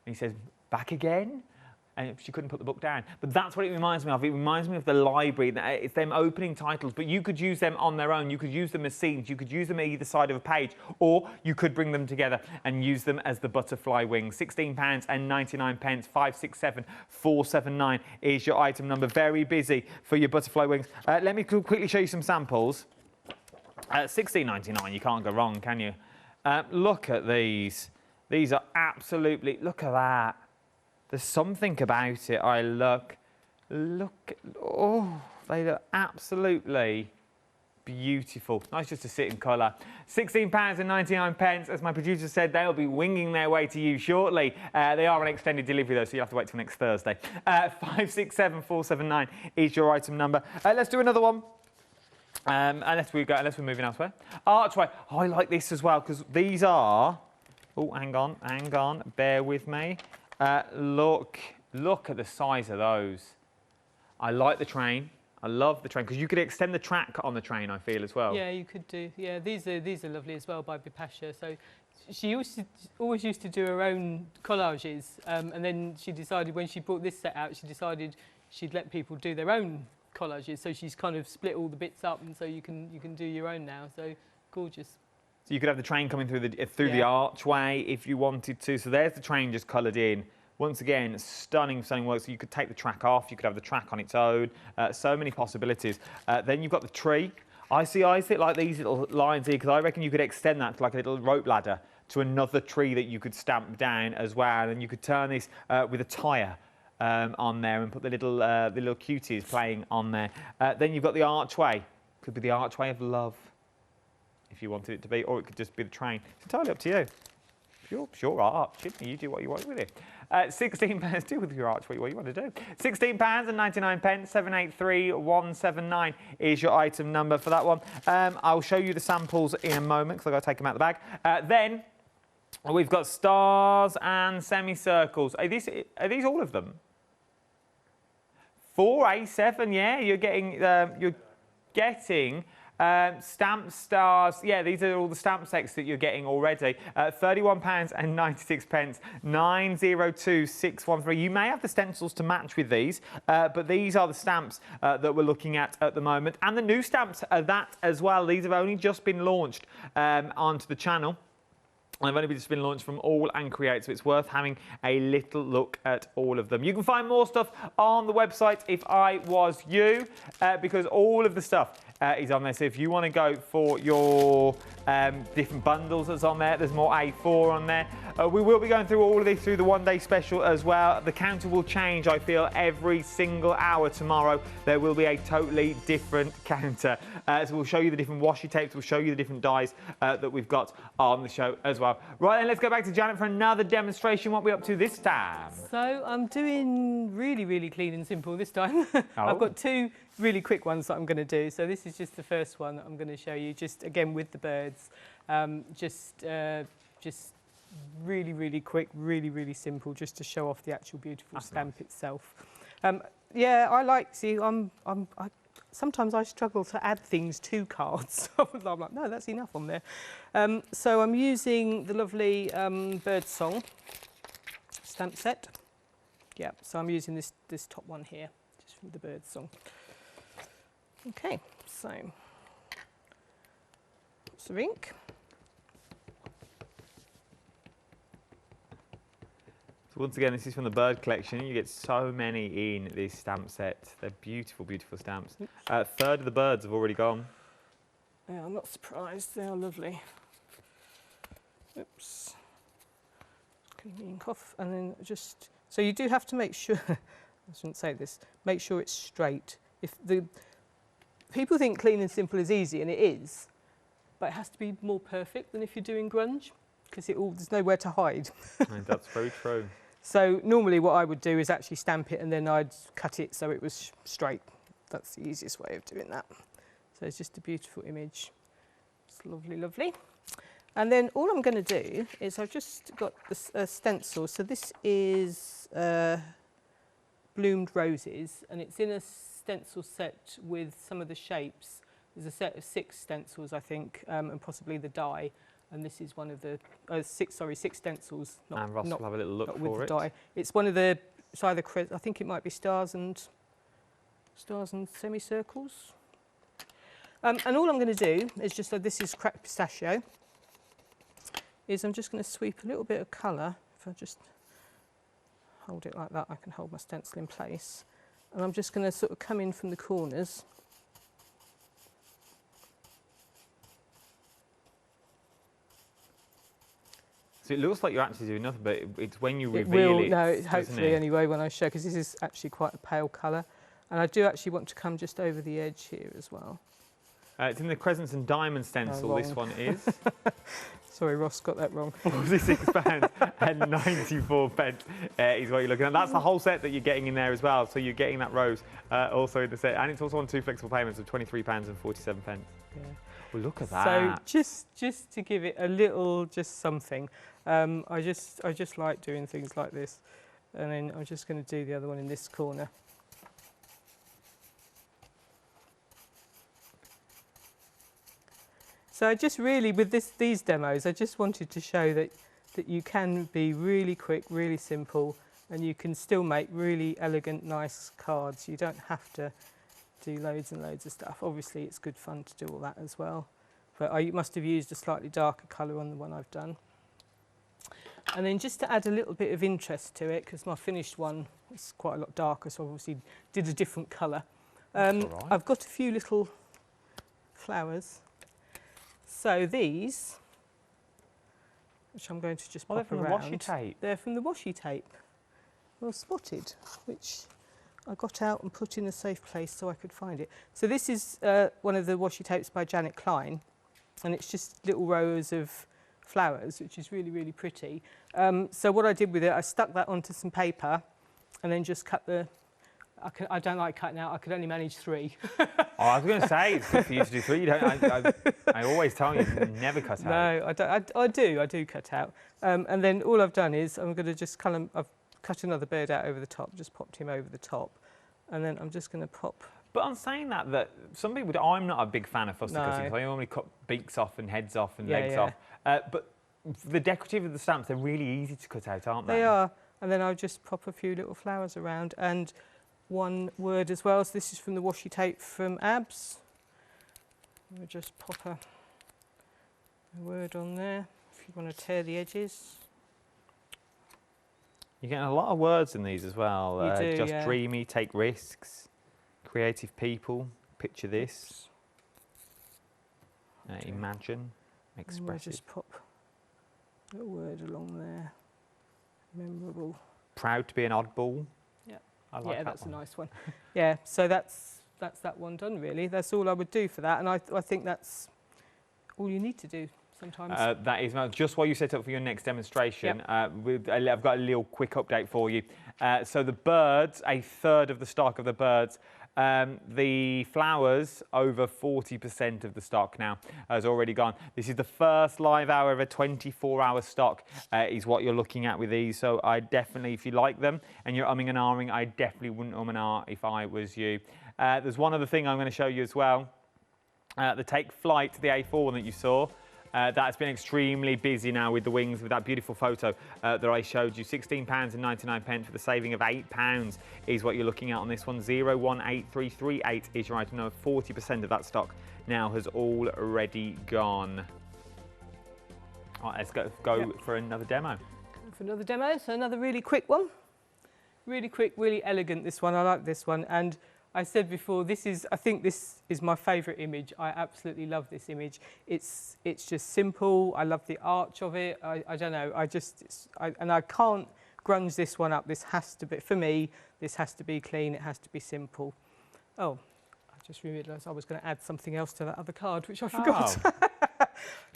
and he says, "Back again?" And she couldn't put the book down. But that's what it reminds me of. It reminds me of the library. It's them opening titles, but you could use them on their own. You could use them as scenes. You could use them at either side of a page, or you could bring them together and use them as the butterfly wings. £16.99. 567479 is your item number. Very busy for your butterfly wings. Let me quickly show you some samples. 16.99. You can't go wrong, can you? Look at these. These are absolutely, look at that. There's something about it. Oh, they look absolutely beautiful. Nice just to sit in colour. £16.99. As my producer said, they'll be winging their way to you shortly. They are an extended delivery though, so you'll have to wait till next Thursday. 567479 is your item number. Let's do another one. Unless we're moving elsewhere. Archway. Oh, I like this as well because these are. Oh, hang on. Bear with me. Look at the size of those. I like the train. I love the train because you could extend the track on the train, I feel, as well. Yeah, you could do. Yeah, these are lovely as well by Bipasha. So she always used to do her own collages, and then she decided when she brought this set out, she decided she'd let people do their own collages. So she's kind of split all the bits up, and so you can do your own now. So gorgeous. So you could have the train coming through the archway if you wanted to. So there's the train just coloured in. Once again, stunning work. So you could take the track off, you could have the track on its own. So many possibilities. Then you've got the tree. I see it like these little lines here because I reckon you could extend that to like a little rope ladder to another tree that you could stamp down as well. And you could turn this with a tyre on there and put the little cuties playing on there. Then you've got the archway. Could be the archway of love if you wanted it to be, or it could just be the train. It's entirely up to you. Sure art, shouldn't you? You do what you want with it. £16, do with your archway what you want to do. £16.99, 783179 is your item number for that one. I'll show you the samples in a moment because I've got to take them out of the bag. Then we've got stars and semicircles. Are these all of them? 4A7, yeah, you're getting stamp stars. Yeah, these are all the stamp sets that you're getting already. £31.96, 902613. You may have the stencils to match with these, but these are the stamps that we're looking at the moment. And the new stamps are that as well. These have only just been launched onto the channel. They've only just been launched from AALL Create, so it's worth having a little look at all of them. You can find more stuff on the website if I was you, because all of the stuff is on there. So if you want to go for your different bundles that's on there, there's more A4 on there. We will be going through all of these through the one-day special as well. The counter will change, I feel, every single hour tomorrow. There will be a totally different counter. So we'll show you the different washi tapes, we'll show you the different dies that we've got on the show as well. Right, then let's go back to Janet for another demonstration. What are we up to this time? So I'm doing really, really clean and simple this time. I've got two really quick ones that I'm going to do. So this is just the first one that I'm going to show you, just again with the birds. Just really, really quick, really, really simple, just to show off the actual beautiful stamp itself. Yeah, I like, see, sometimes I struggle to add things to cards. I'm like, no, that's enough on there. So I'm using the lovely Bird Song stamp set. Yeah, so I'm using this top one here, just from the Bird Song. Okay, so lots of ink. So once again, this is from the bird collection. You get so many in this stamp set. They're beautiful, beautiful stamps. A third of the birds have already gone. Yeah, I'm not surprised. They are lovely. Oops. Clean the ink off, and then just so you do have to make sure. I shouldn't say this. Make sure it's straight. If the people think clean and simple is easy, and it is, but it has to be more perfect than if you're doing grunge, because there's nowhere to hide. That's very true. So normally what I would do is actually stamp it and then I'd cut it so it was straight. That's the easiest way of doing that. So it's just a beautiful image. It's lovely, lovely. And then all I'm going to do is I've just got a stencil. So this is bloomed roses, and it's in a stencil set with some of the shapes. There's a set of 6 stencils, I think, and possibly the die. And this is one of the 6 stencils. And Ross will have a little look for it. Die. It's one of the, it's either, I think it might be stars and semicircles. And all I'm going to do is just, so this is cracked pistachio, is I'm just going to sweep a little bit of colour. If I just hold it like that, I can hold my stencil in place. And I'm just going to sort of come in from the corners. So it looks like you're actually doing nothing, but it's when you It reveal will, it, no, doesn't hopefully it? anyway when I show, because this is actually quite a pale colour. And I do actually want to come just over the edge here as well. It's in the crescents and diamonds stencil, this one is. Sorry, Ross got that wrong. £46 and 94 pence is what you're looking at. That's the whole set that you're getting in there as well. So you're getting that rose also in the set. And it's also on 2 flexible payments of £23 and 47 pence. Yeah. Well, look at that. So just to give it a little, just something, I just like doing things like this. And then I'm just going to do the other one in this corner. So I just really, with these demos, I just wanted to show that you can be really quick, really simple, and you can still make really elegant, nice cards. You don't have to do loads and loads of stuff. Obviously, it's good fun to do all that as well. But I must have used a slightly darker colour on the one I've done. And then just to add a little bit of interest to it, because my finished one is quite a lot darker, so obviously did a different colour. I've got a few little flowers. So these, which I'm going to just pop from around. the Washi Tape. They're from the Washi Tape. Well spotted, which I got out and put in a safe place so I could find it. So this is one of the Washi Tapes by Janet Pring, and it's just little rows of flowers, which is really, really pretty. So what I did with it, I stuck that onto some paper and then just cut the... I don't like cutting out, I could only manage 3. Oh, I was going to say, it's good for you to do 3. You don't, I always tell you, never cut out. No, I do cut out. And then all I've done is I'm going to just I've cut another bird out over the top, just popped him over the top. And then I'm just going to pop... But I'm saying that some people, I'm not a big fan of fustier cutting, so I normally cut beaks off and heads off and legs off. But the decorative of the stamps, they're really easy to cut out, aren't they? They are. And then I'll just pop a few little flowers around. And one word as well. So this is from the Washi Tape from ABS. We'll just pop a word on there if you want to tear the edges. You're getting a lot of words in these as well. You do, just yeah. dreamy, take risks, creative people, picture this, imagine, expressive. We'll just pop a little word along there. Memorable. Proud to be an oddball. Yeah, I like that's one. a nice one. Yeah, so that's that one done really. That's all I would do for that, and I think that's all you need to do sometimes. That is just while you set up for your next demonstration. Yep. I've got a little quick update for you. So the birds, a third of the stock of the birds. The flowers, over 40% of the stock now has already gone. This is the first live hour of a 24-hour stock is what you're looking at with these. So I definitely, if you like them and you're umming and ahhing, I definitely wouldn't and ah if I was you. There's one other thing I'm going to show you as well. The Take Flight, the A4 one that you saw. That's been extremely busy now with the wings, with that beautiful photo that I showed you. £16 and 99 pence for the saving of £8 is what you're looking at on this one. 018338 is your item number. 40% of that stock now has already gone. All right, let's go for another demo. For another demo, so another really quick one. Really quick, really elegant, this one. I like this one. And I said before, I think this is my favourite image. I absolutely love this image. It's just simple. I love the arch of it. I don't know. And I can't grunge this one up. This has to be, for me, this has to be clean. It has to be simple. Oh, I just realised I was going to add something else to that other card, which I forgot. Oh.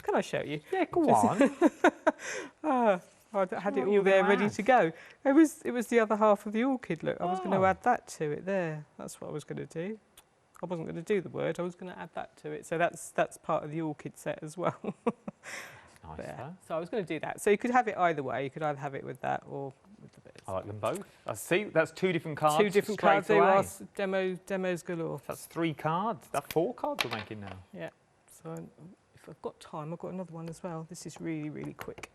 Can I show you? Yeah, go on. I had it all there ready to go. It was the other half of the orchid, look. I was going to add that to it there. That's what I was going to do. I wasn't going to do the word, I was going to add that to it. So that's part of the orchid set as well. Nice, yeah. So I was going to do that. So you could have it either way. You could either have it with that or with the bits. I like them both. See, that's 2 different cards. 2 different cards. They are demos galore. That's 3 cards. That's 4 cards we're making now. Yeah. So if I've got time, I've got another one as well. This is really, really quick.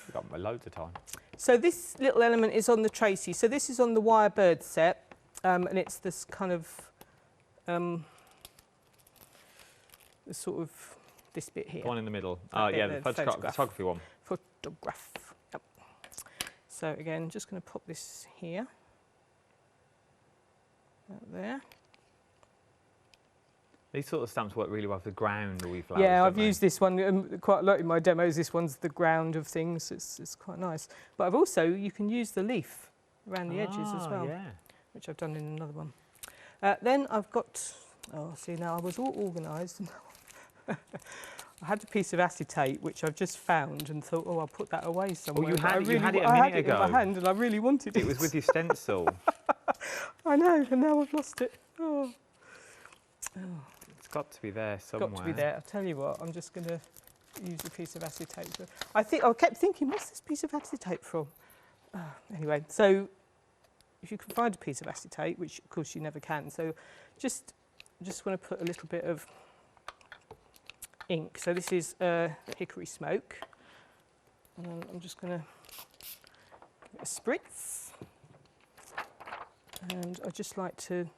We've got loads of time. So this little element is on the Tracy. So this is on the wire bird set, and it's this kind of, this bit here. The one in the middle. Oh, yeah, the photography one. Photograph. Yep. So again, just going to pop this here. Out there. These sort of stamps work really well for the ground or we flowers. Yeah, I've don't they? used this one quite a lot in my demos. This one's the ground of things. It's quite nice. But I've also, you can use the leaf around the edges as well, Yeah. which I've done in another one. Then I've got, oh, see now I was all organised. I had a piece of acetate which I've just found and thought, oh, I'll put that away somewhere. you had it a minute I had it ago. in my hand and I really wanted it. It was with your stencil. I know, and now I've lost it. Oh. It's got to be there somewhere. Got to be there. I'll tell you what, I'm just going to use a piece of acetate. I kept thinking, what's this piece of acetate from? Anyway, so if you can find a piece of acetate, which of course you never can, so just want to put a little bit of ink. So this is hickory smoke, and then I'm just going to give it a spritz, and I just like to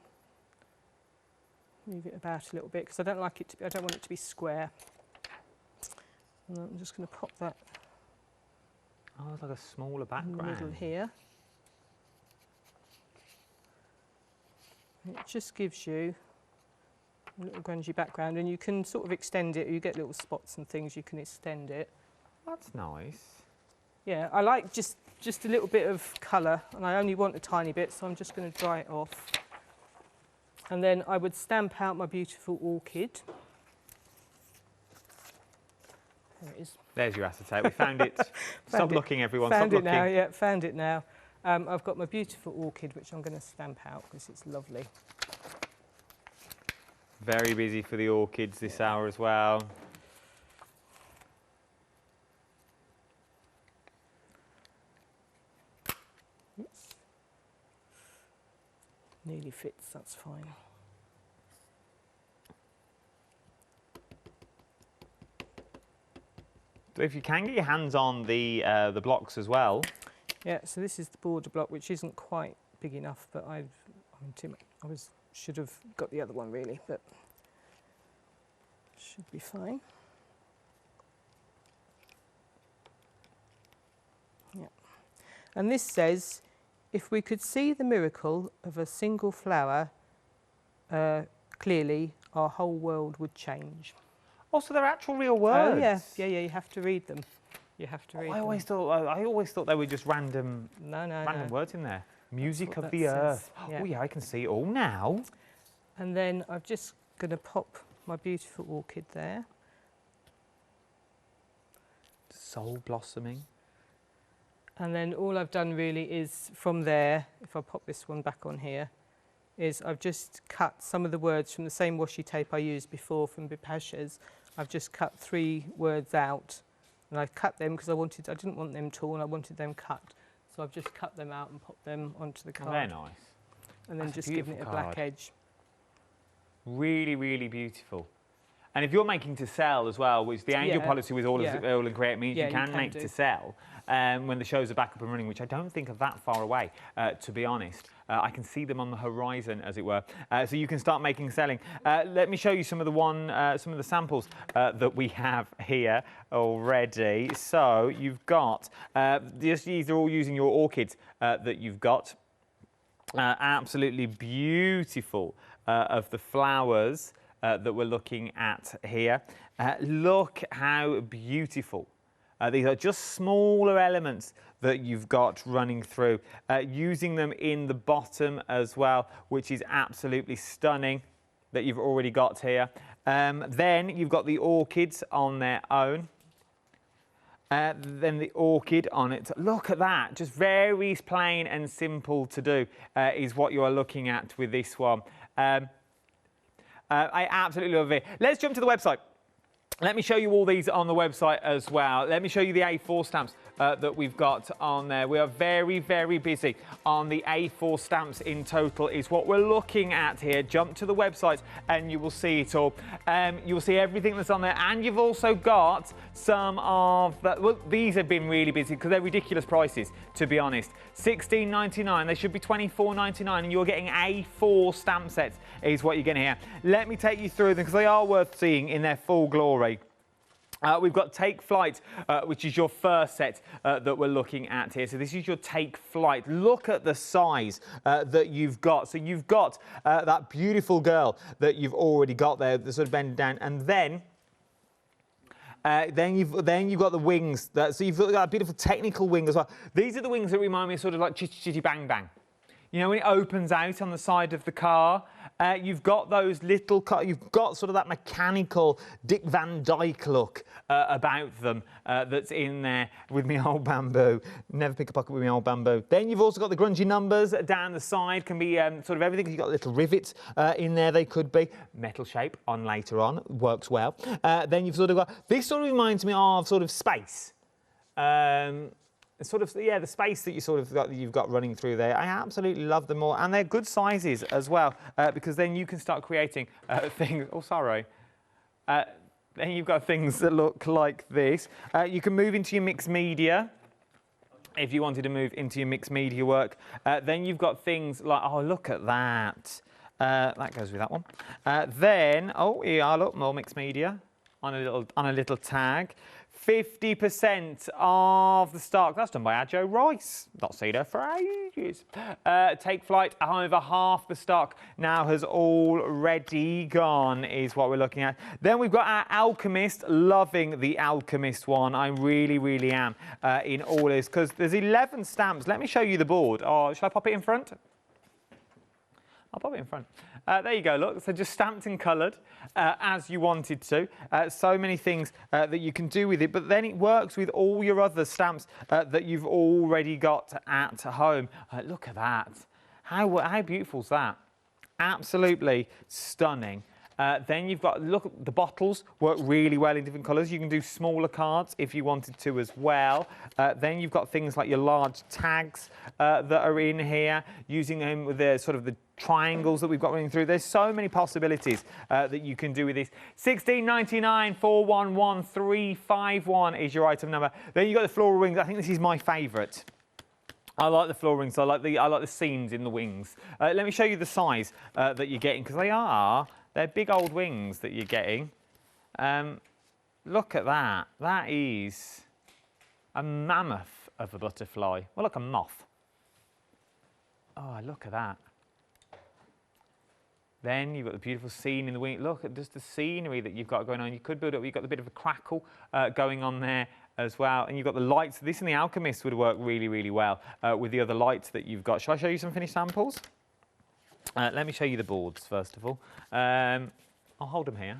move it about a little bit because I don't like it to be, I don't want it to be square. And I'm just going to pop that Oh, it's like a smaller in background. the middle here. And it just gives you a little grungy background, and you can sort of extend it. You get little spots and things, you can extend it. That's nice. Yeah, I like just a little bit of colour, and I only want a tiny bit, so I'm just going to dry it off. And then I would stamp out my beautiful orchid. There it is. There's your acetate. We found it. Stop looking, everyone. Found Stop it looking. now, yeah, found it now. I've got my beautiful orchid, which I'm going to stamp out because it's lovely. Very busy for the orchids this hour as well. Oops. Nearly fits, that's fine. So if you can get your hands on the blocks as well. Yeah, so this is the border block, which isn't quite big enough, but should have got the other one really, but should be fine. Yeah. And this says, if we could see the miracle of a single flower clearly, our whole world would change. Oh, so they're actual real words. Oh, yeah, you have to read them. You have to read them. I always thought they were just random No. words in there. Music what of that the says, earth. yeah. Oh yeah, I can see it all now. And then I'm just going to pop my beautiful orchid there. Soul blossoming. And then all I've done really is from there, if I pop this one back on here, is I've just cut some of the words from the same washi tape I used before from Bipasha's. I've just cut 3 words out, and I cut them because I didn't want them torn, I wanted them cut. So I've just cut them out and popped them onto the card. Oh, they're nice. And then That's a just given it beautiful a black card. edge. Really, really beautiful. And if you're making to sell as well, which the angel policy with all of AALL Create means you can make to sell when the shows are back up and running, which I don't think are that far away, to be honest. I can see them on the horizon, as it were. So you can start making selling. Let me show you some of the samples that we have here already. So you've got these are all using your orchids that you've got. Absolutely beautiful of the flowers that we're looking at here. Look how beautiful. These are just smaller elements that you've got running through, using them in the bottom as well, which is absolutely stunning that you've already got here. Then you've got the orchids on their own. Then the orchid on it. Look at that, just very plain and simple to do is what you are looking at with this one. I absolutely love it. Let's jump to the website. Let me show you all these on the website as well. Let me show you the A4 stamps that we've got on there. We are very, very busy on the A4 stamps in total is what we're looking at here. Jump to the website and you will see it all. You will see everything that's on there, and you've also got some of the, well, these have been really busy because they're ridiculous prices, to be honest. $16.99, they should be $24.99, and you're getting A4 stamp sets is what you're getting here. Let me take you through them because they are worth seeing in their full glory. We've got Take Flight, which is your first set that we're looking at here. So this is your Take Flight. Look at the size that you've got. So you've got that beautiful girl that you've already got there, the sort of bend down, and then you've got the wings. So you've got that beautiful technical wing as well. These are the wings that remind me of sort of like Chitty Chitty Bang Bang. You know, when it opens out on the side of the car, you've got those little, you've got sort of that mechanical Dick Van Dyke look about them that's in there with me old bamboo. Never pick a pocket with me old bamboo. Then you've also got the grungy numbers down the side, can be sort of everything. You've got little rivets in there, they could be. Metal shape on later on, works well. Then you've sort of got, this sort of reminds me of sort of space. Sort of, yeah, the space that you've got running through there. I absolutely love them all, and they're good sizes as well, because then you can start creating things. Oh, sorry. Then you've got things that look like this. You can move into your mixed media if you wanted to move into your mixed media work. Then you've got things like, oh, look at that. That goes with that one. Then, oh, yeah, look, more mixed media on a little tag. 50% of the stock. That's done by Adjo Rice. Not seen her for ages. Take Flight, however, half the stock now has already gone, is what we're looking at. Then we've got our Alchemist. Loving the Alchemist one. I really, really am in all this, because there's 11 stamps. Let me show you the board. Oh, shall I pop it in front? I'll pop it in front. There you go, look. So just stamped and coloured as you wanted to. So many things that you can do with it, but then it works with all your other stamps that you've already got at home. Look at that. How beautiful is that? Absolutely stunning. Then you've got, look, the bottles work really well in different colours. You can do smaller cards if you wanted to as well. Then you've got things like your large tags that are in here, using them with the sort of the triangles that we've got running through. There's so many possibilities that you can do with this. 16.99 411351 is your item number. Then you've got the floral wings. I think this is my favourite. I like the floral wings. I like the seams in the wings. Let me show you the size that you're getting, because they're big old wings that you're getting. Look at that. That is a mammoth of a butterfly. Well, like a moth. Oh, look at that. Then you've got the beautiful scene in the wing. Look at just the scenery that you've got going on. You could build up, you've got a bit of a crackle going on there as well. And you've got the lights. This in the Alchemist would work really, really well with the other lights that you've got. Shall I show you some finished samples? Let me show you the boards, first of all. I'll hold them here.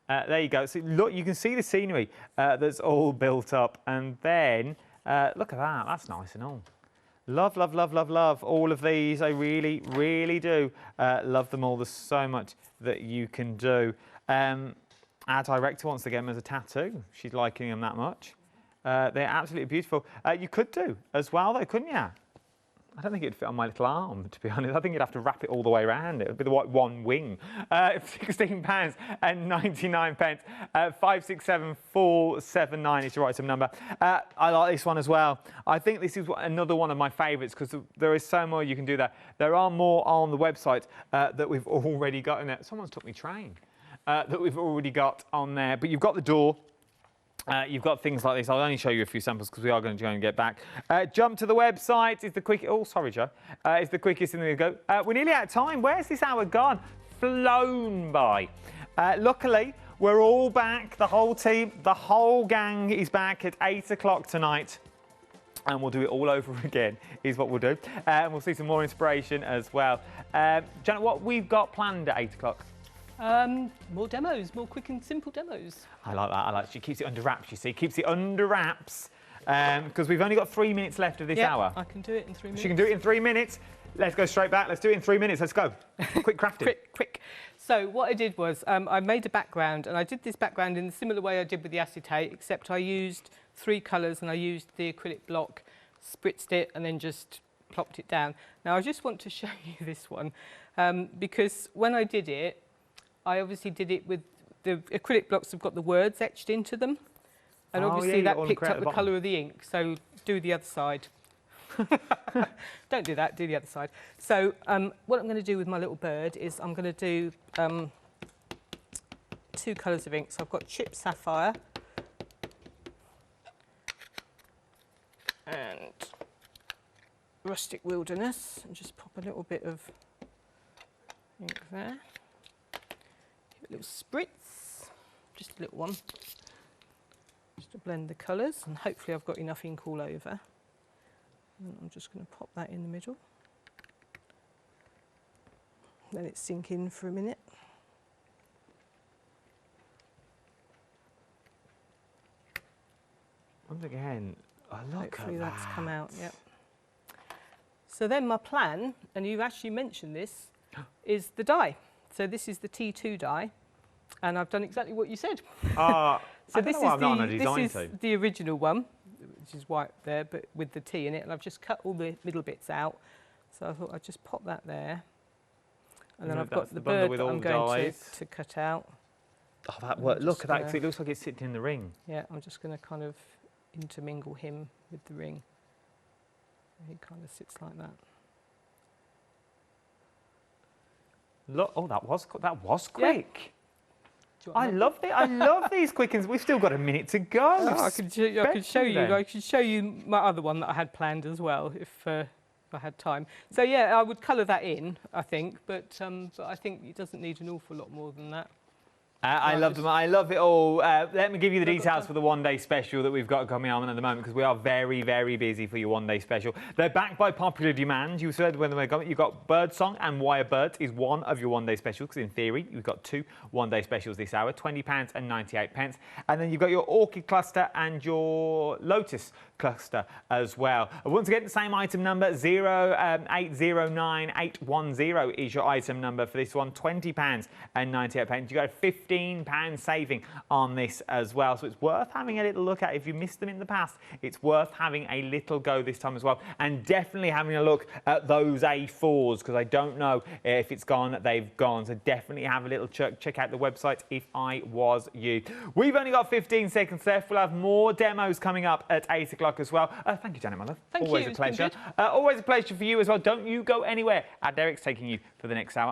There you go. So look, you can see the scenery that's all built up. And then, look at that. That's nice and all. Love, love, love, love, love all of these. I really, really do love them all. There's so much that you can do. Our director wants to get them as a tattoo. She's liking them that much. They're absolutely beautiful. You could do as well, though, couldn't you? I don't think it'd fit on my little arm, to be honest. I think you'd have to wrap it all the way around. It would be the one wing. £16 and 99 pence. 567479 is your item number. I like this one as well. I think this is another one of my favourites, because there is so more you can do there. There are more on the website that we've already got in there. Someone's took me train that we've already got on there. But you've got the door. You've got things like this. I'll only show you a few samples because we are going to go and get back. Jump to the website is the quickest. Oh, sorry, Joe. It's the quickest thing to go. We're nearly out of time. Where's this hour gone? Flown by. Luckily, we're all back. The whole team, the whole gang is back at 8 o'clock tonight. And we'll do it all over again, is what we'll do. And we'll see some more inspiration as well. Janet, what we've got planned at 8 o'clock? More demos, more quick and simple demos. I like that. I like. She keeps it under wraps. You see, keeps it under wraps because we've only got 3 minutes left of this hour. I can do it in 3 minutes. She can do it in 3 minutes. Let's go straight back. Let's do it in 3 minutes. Let's go. Quick crafting. quick. So what I did was I made a background, and I did this background in a similar way I did with the acetate, except I used 3 colours, and I used the acrylic block, spritzed it, and then just plopped it down. Now I just want to show you this one because when I did it, I obviously did it with the acrylic blocks have got the words etched into them. And obviously that picked up the colour of the ink. So do the other side. Don't do that, do the other side. So what I'm going to do with my little bird is I'm going to do 2 colours of ink. So I've got Chip Sapphire and Rustic Wilderness, and just pop a little bit of ink there. Give it a little spritz, just a little one, just to blend the colours, and hopefully I've got enough ink all over. And I'm just going to pop that in the middle. Let it sink in for a minute. Once again, look Hopefully at that's that. come out, yep. So then my plan, and you actually mentioned this, is the die. So this is the T2 die, and I've done exactly what you said. So this is the original one, which is white there, but with the T in it, and I've just cut all the middle bits out. So I thought I'd just pop that there. And then I've got the bird that I'm going to cut out. Oh, that worked. Look at that, because it looks like it's sitting in the ring. Yeah, I'm just going to kind of intermingle him with the ring. He kind of sits like that. Look, oh, that was quick. Yeah. I love it. I love these quick ones. We've still got a minute to go. Oh, I could show you. I could show you my other one that I had planned as well, if I had time. So yeah, I would colour that in, I think, but I think it doesn't need an awful lot more than that. I love them. I love it all. Let me give you the details for the one-day special that we've got coming on at the moment, because we are very, very busy for your one-day special. They're backed by popular demand. You said when they come, you've got Birdsong and Wire Birds is one of your one-day specials, because in theory, you've got 2 one-day specials this hour, £20 and 98 pence. And then you've got your Orchid Cluster and your Lotus Cluster as well. Once again, the same item number, 0809810 is your item number for this one, £20 and 98 pence. You got a £15 saving on this as well, so it's worth having a little look at. If you missed them in the past, it's worth having a little go this time as well, and definitely having a look at those A4s, because I don't know if it's gone. They've gone, so definitely have a little check out the website if I was you. We've only got 15 seconds left. We'll have more demos coming up at 8 o'clock as well. Thank you, Janet, my love. Thank you. Always a pleasure. Always a pleasure for you as well. Don't you go anywhere. Derek's taking you for the next hour.